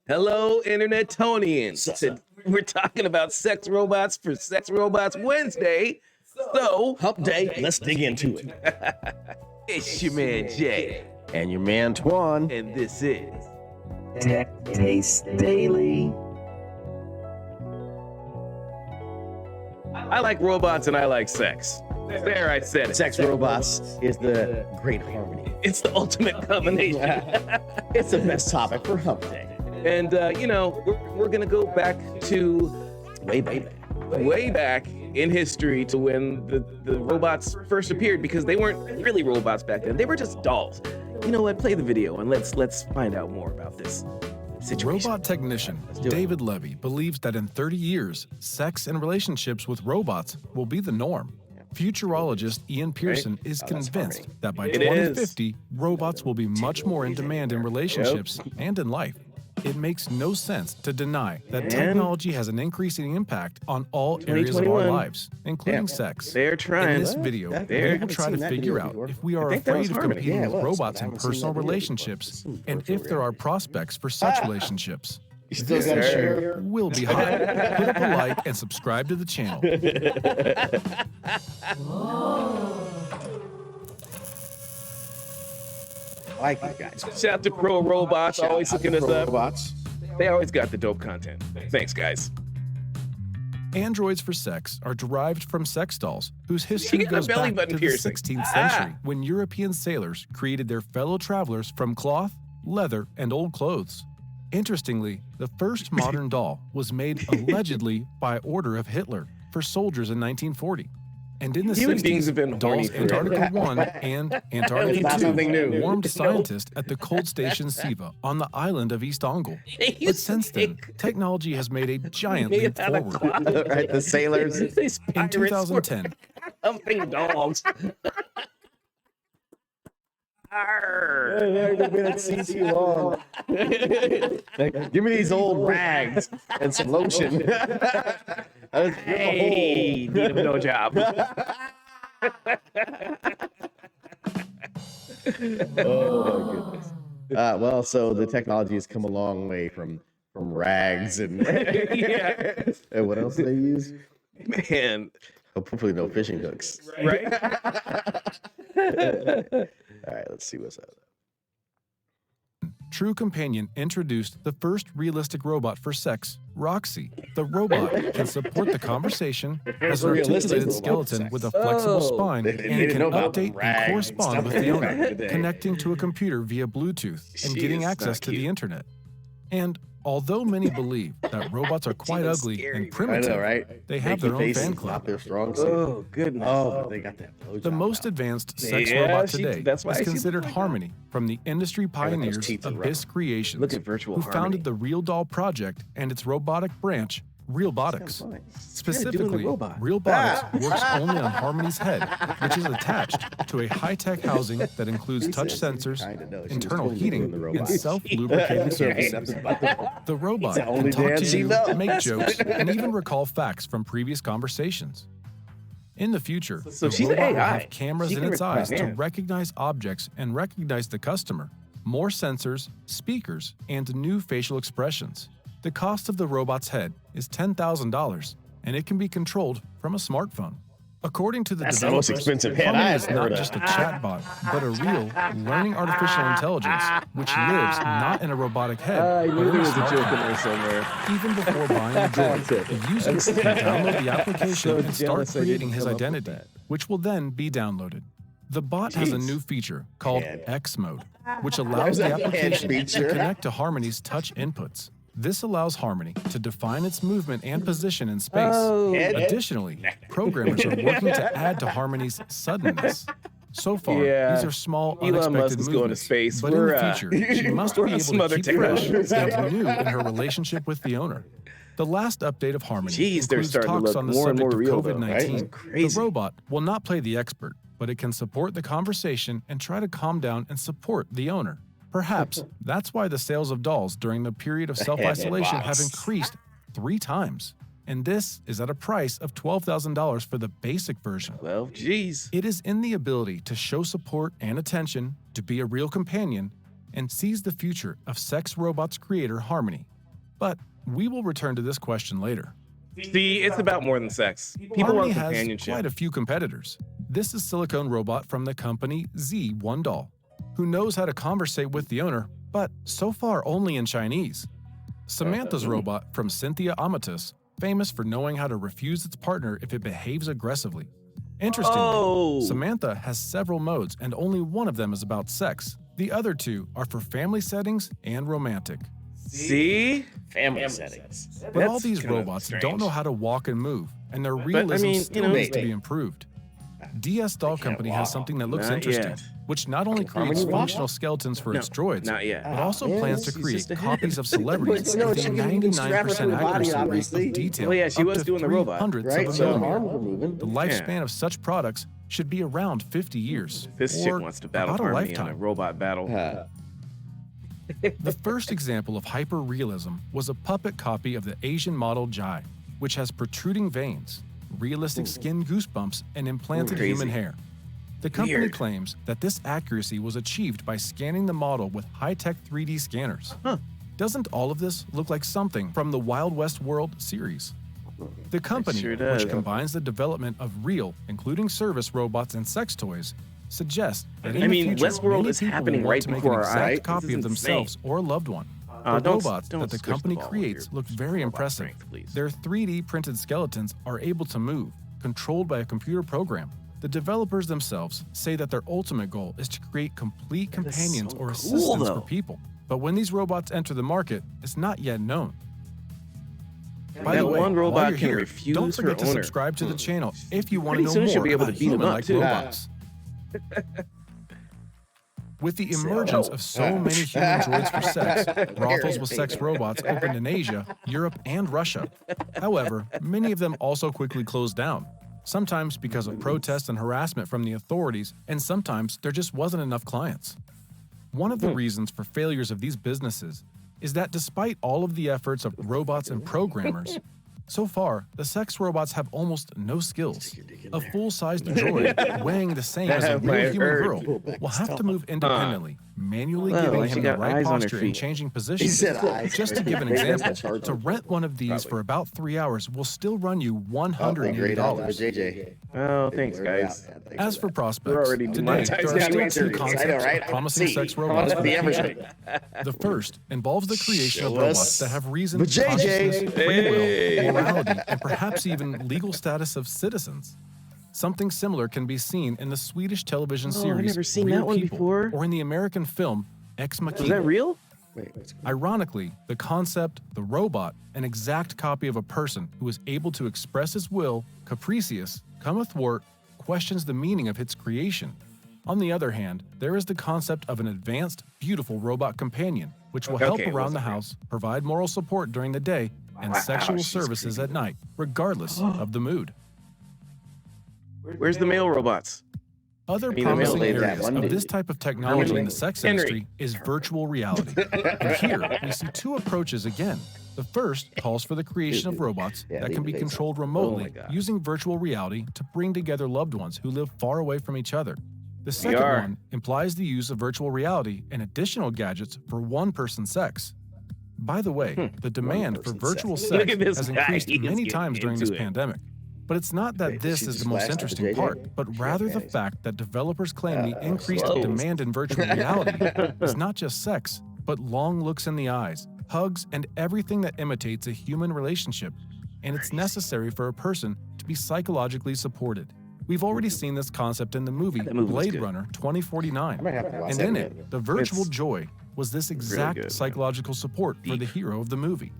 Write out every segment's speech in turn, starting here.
Hello, Internetonians. We're talking about sex robots for Sex Robots Wednesday. So, Hump Day, let's dig into it. it's your man Jay, And your man Twan. and this is Tech Taste Daily. I like robots and I like sex. There, I said it. Sex robots is the great harmony. It's the ultimate combination. It's the best topic for Hump Day. And we're gonna go back to Way back. in history to when the robots first appeared, because they weren't really robots back then. They were just dolls. You know what? Play the video and let's find out more about this situation. Robot technician do it. David Levy believes that in 30 years, sex and relationships with robots will be the norm. Futurologist Ian Pearson is convinced that by It 2050, robots will be much more in demand in relationships and in life. It makes no sense to deny that technology has an increasing impact on all areas of our 2021. lives, including sex. They're In trying. this video, There. we will try to figure out if we are I think that was afraid of Harmony. competing Yeah, it with was, robots but I in haven't seen personal that video before. relationships, It's and if there are prospects for such relationships. You still got to share. Will be high. Put up a like and subscribe to the channel. I like you guys. Shout out to Pro Robots, always hooking us up. Robots. They always got the dope content. Thanks, guys. Androids for sex are derived from sex dolls, whose history got a goes belly back button to the piercing. 16th century, when European sailors created their fellow travelers from cloth, leather, and old clothes. Interestingly, the first modern doll was made allegedly by order of Hitler for soldiers in 1940. And in the Human beings 60s, have been horny dolls forever. Antarctica 1 and Antarctica Not something 2 new. warmed scientists at the cold station Siva on the island of East Angol. They But used since to then, make- technology has made a giant made leap out of forward. cloth. Right, the sailors. These In pirates were 2010, humping dogs. Arr. They've been at sea too long. Like, give me these old rags and some lotion. Hey, need a no job. Oh my goodness. Well, so the technology has come a long way from rags and Yeah. and what else do they use? Man, Hopefully no fishing hooks. right? All right, let's see what's up. True Companion introduced the first realistic robot for sex, Roxy. The robot can support the conversation, has an Realistic articulated robot for skeleton sex. with a flexible Oh. spine, They and didn't can know about update rags and and correspond stuff with like the that owner, back in the day. connecting to a computer via Bluetooth and She getting is access not to the cute. internet. And although many believe that robots are quite was ugly scary, and man. I primitive, know, right? they have Making their own faces, fan not club. their strong suit. Oh, goodness. Oh, but they got that blowjob. The most now. advanced sex Yeah, robot she- today that's why is she's considered like that. Harmony from the industry pioneers teeth are Abyss Creations, Look at Virtual who Harmony. founded the Real Doll Project and its robotic branch, Realbotics. Fine. Specifically, robot. Realbotics works only on Harmony's head, which is attached to a high-tech housing that includes touch sensors, Kinda know. She was internal totally heating, doing the and robot. self-lubricating surfaces. The robot the only can talk dance to she you, knows. make jokes, and even recall facts from previous conversations. In the future, So the she's an robot will AI. have cameras She in can its recognize eyes to hands. recognize objects and recognize the customer, more sensors, speakers, and new facial expressions. The cost of the robot's head is $10,000, and it can be controlled from a smartphone. According to the That's the most developers, expensive head Harmony I've is heard not of. just a chatbot, but a real, learning artificial intelligence, which lives not in a robotic head, I but knew in there a was a joke in smartphone. there somewhere. Even before buying a droid, the user can download the application So and start jealous I creating didn't his come up with identity, that. which will then be downloaded. The bot has a Jeez. new feature called Man. X Mode, which allows the that application to feature? connect to Harmony's touch inputs. This allows Harmony to define its movement and position in space. Oh. Additionally, programmers are working to add to Harmony's suddenness. So far, Yeah. these are small, Elon Musk unexpected is going to movements, space. but We're, in the future, she must we're be on able some to other keep fresh technology. and new in her relationship with the owner. The last update of Harmony Jeez, they're includes starting to talks look on the more and subject more of real, though, right? COVID-19. It's crazy. The robot will not play the expert, but it can support the conversation and try to calm down and support the owner. Perhaps that's why the sales of dolls during the period of self-isolation have box. increased 3 times. And this is at a price of $12,000 for the basic version. Well, geez. It is in the ability to show support and attention, to be a real companion, and sees the future of sex robots creator Harmony. But we will return to this question later. See, it's about more than sex. People Harmony want has companionship. quite a few competitors. This is silicone robot from the company Z1 Doll, who knows how to conversate with the owner, but so far only in Chinese. Samantha's robot from Cynthia Amatus, famous for knowing how to refuse its partner if it behaves aggressively. Interestingly, Oh. Samantha has several modes and only one of them is about sex. The other two are for family settings and romantic. See? Family settings. But all That's these kinda robots strange. don't know how to walk and move, and their realism mean, still needs to be improved. DS Doll can't Company walk. has something that looks Not interesting, yet. which not only creates Harmony walk? functional skeletons for No, its droids, not yet. but also Yeah, plans to she's create just ahead. copies of celebrities No, with a she can strap her to 99% the body, accuracy rate obviously. of detail Well, yeah, she up was to doing the robot, 300ths Right, of a so the millimeter. arms are moving. The lifespan of such products should be around 50 years, This or chick wants to battle about a Harmony in a lifetime. robot battle. The first example of hyper-realism was a puppet copy of the Asian model Jai, which has protruding veins, realistic skin goosebumps, and implanted Crazy. human hair. The company Weird. claims that this accuracy was achieved by scanning the model with high-tech 3D scanners. Doesn't all of this look like something from the Wild West World series? The company, sure does. which combines the development of real, including service robots and sex toys, suggests that in I mean, the future, Westworld many is people happening will want right to make before an our exact eyes. This copy is of insane. themselves or a loved one. The Don't robots don't that the switch the company ball with creates your look very robot impressive. strength, please. Their 3D printed skeletons are able to move, controlled by a computer program. The developers themselves say that their ultimate goal is to create complete That is companions so or cool, assistants though. for people. But when these robots enter the market, it's not yet known. By That the way, one while robot you're can here, refuse don't her forget to owner. subscribe to the channel if you want to Pretty know soon more she'll be able to about beat him up, human-like too. robots. With the emergence of so many human droids for sex, brothels with sex robots opened in Asia, Europe, and Russia. However, many of them also quickly closed down, sometimes because of protests and harassment from the authorities, and sometimes there just wasn't enough clients. One of the reasons for failures of these businesses is that despite all of the efforts of robots and programmers, so far, the sex robots have almost no skills. A full-sized droid weighing the same as a Have my real human heard. girl will have to move independently, manually Oh, giving she him the got right eyes on her posture and feet. changing He positions. said eyes. Just to give an That's example, charging. to rent one of these for about 3 hours will still run you Oh, great out $180. JJ. Oh, thanks, guys. As for prospects, already today demonetized there are now. still two I know, concepts right? of promising See, sex robots for the the future. Everton. The first involves the creation of Show robots us that have reason, the JJ. consciousness, free Hey. will, morality, and perhaps even legal status of citizens. Something similar can be seen in the Swedish television Oh, I've series never seen Real that one People, before. or in the American film Ex Is that Machina. real? Wait, what's going Ironically, the concept, the robot, an exact copy of a person who is able to express his will, capricious, come athwart, questions the meaning of its creation. On the other hand, there is the concept of an advanced, beautiful robot companion, which will help Okay, it around the wasn't real. house, provide moral support during the day, and Wow, sexual she's services creepy. at night, regardless of the mood. Where's the male robots? Other I mean, the promising male lady areas that one of this did. type of technology in the sex Henry. industry is virtual reality. And here, we see two approaches again. The first calls for the creation of robots Yeah, that leave can be the base. controlled Oh remotely my God. using virtual reality to bring together loved ones who live far away from each other. The second VR. one implies the use of virtual reality and additional gadgets for one-person sex. By the way, the demand for One-person virtual sex. Look sex at this has guy. increased He's many getting times during this into it. pandemic. But it's not that Wait, this she is just the most flashed at the interesting JJ? part, but rather the Nice. fact that developers claim the increased close. demand in virtual reality is not just sex, but long looks in the eyes, hugs, and everything that imitates a human relationship. And it's necessary for a person to be psychologically supported. We've already seen this concept in the movie That movie was Blade good. Runner 2049. I might have to watch And that in again. it, the virtual It's joy was this exact good, man. psychological support for the Deep. hero of the movie.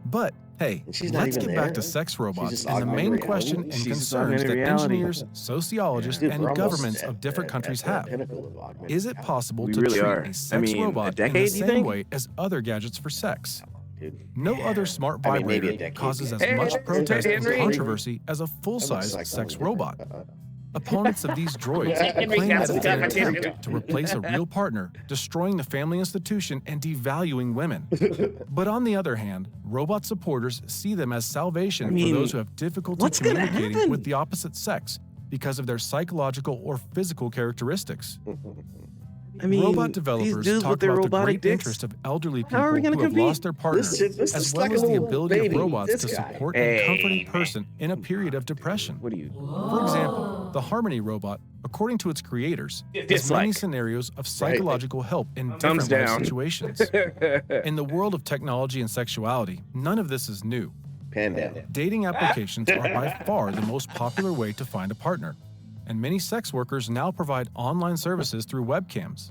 But hey, And she's not let's even get there. back to sex robots just and the augmented main reality. question and She's just concerns augmented that reality. engineers, sociologists, Dude, and we're almost governments at- of different at- countries at the have. pinnacle of augmented Is it reality. possible We to really treat are. a sex I mean, a robot in decade, the you same think? way as other gadgets for sex? Dude. No other smart I mean, maybe a vibrator decade, causes as yeah. much Hey, protest and Henry. controversy as a That looks full-size like sex something robot. different. Opponents of these droids Henry claim got that it's an some competition. attempt to replace a real partner, destroying the family institution and devaluing women. But on the other hand, robot supporters see them as salvation I mean, for those who have difficulty what's gonna communicating happen? with the opposite sex because of their psychological or physical characteristics. I mean, Robot these developers dudes talk with their about the robotic great dicks. interest of elderly people How are we who gonna have compete? lost their partner, This as is well like as a the little ability baby. of robots This to guy. support and comfort a Hey. person in a period of depression. What are you? For example, the Harmony robot, according to its creators, has Dislike. many scenarios of psychological help in Thumbs different life down. situations. In the world of technology and sexuality, none of this is new. Pandemic. Dating applications are by far the most popular way to find a partner, and many sex workers now provide online services through webcams.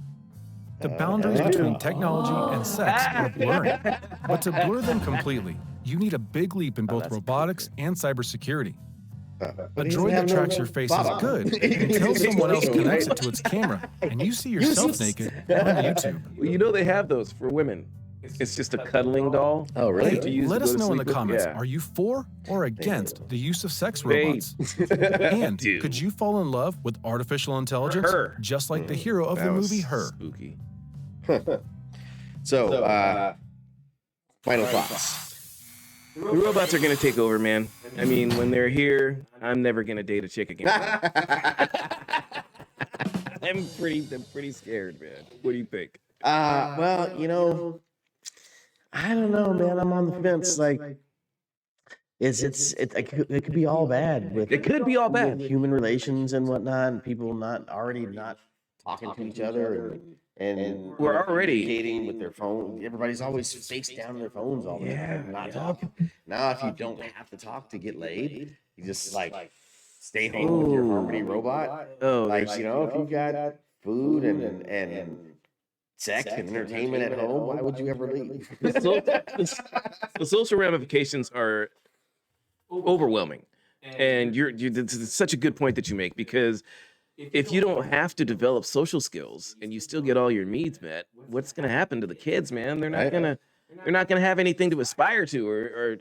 The boundaries between technology and sex are blurring, but to blur them completely, you need a big leap in both robotics and cybersecurity. A droid that tracks your face is good until someone else connects it to its camera and you see yourself naked on YouTube. Well, you know they have those for women. It's just a cuddling doll. Oh, really? to use Let to us go to know in the sleep with. comments, Yeah. are you for or against the use of sex Babe. robots? And Dude. could you fall in love with artificial intelligence Her. just like the hero of That the was movie Her? Spooky. So, final thoughts. The robots are gonna take over, man. I mean, when they're here, I'm never gonna date a chick again. I'm pretty scared, man. What do you think? Well, I don't know, man. I'm on the fence. Like, it could be all bad. It could be all bad. with human relations and whatnot, and people not talking to each other, and We're already- communicating with their phone. Everybody's always face down on their phones all the time, not talking. Now, if you don't have to talk to get laid, you just like stay home with your Harmony robot. Oh, Like, there's- if you got food and sex and entertainment at home, why would you ever leave? the social ramifications are overwhelming, and it's such a good point that you make, because if you don't have to develop social skills and you still get all your needs met, what's going to happen to the kids, man? They're not gonna have anything to aspire to, or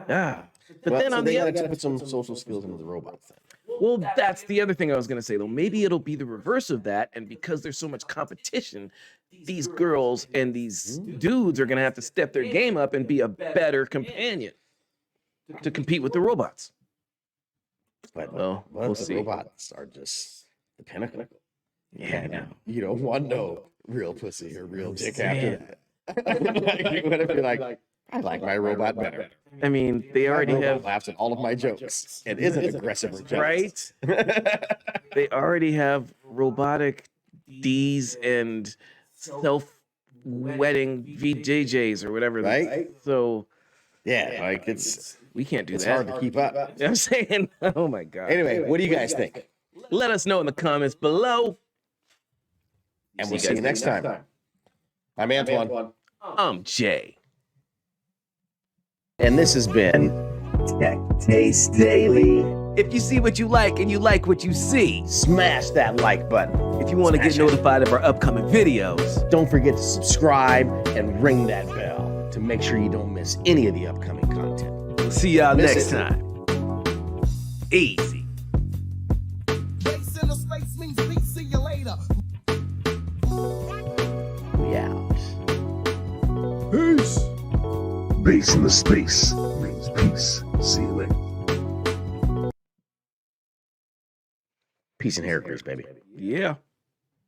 But then on they the gotta other, put some social skills into the robots. Then. well, that's the other thing I was gonna say though. Maybe it'll be the reverse of that, and because there's so much competition, these girls and these dudes are gonna have to step their game up and be a better companion to compete with the robots. But Well, what we'll if the see. robots are just the pinnacle? Yeah, I know. You don't want no real pussy or real dick after that. Like, what if you're like, I like my robot better. I mean, they already My robot have, laughs at all of my jokes and isn't aggressive or jealous. right? They already have robotic D's and self-wedding VJJs or whatever. Right? So Yeah, like it's we can't do that. hard to keep up. You know what I'm saying, oh my God. Anyway, what do you guys think? Let us know in the comments below. And we'll see you next time. I'm Antoine. I'm Jay. And this has been Tech Taste Daily. If you see what you like and you like what you see, Smash that like button. if you want to get Smash it. notified of our upcoming videos, Don't forget to subscribe and ring that bell to make sure you don't miss any of the upcoming content. we'll see y'all Miss next it. time. Easy. Race in the space means peace. See you later. We out. Peace. Base in the space means peace. See you later. Peace and hair grease, baby. Yeah.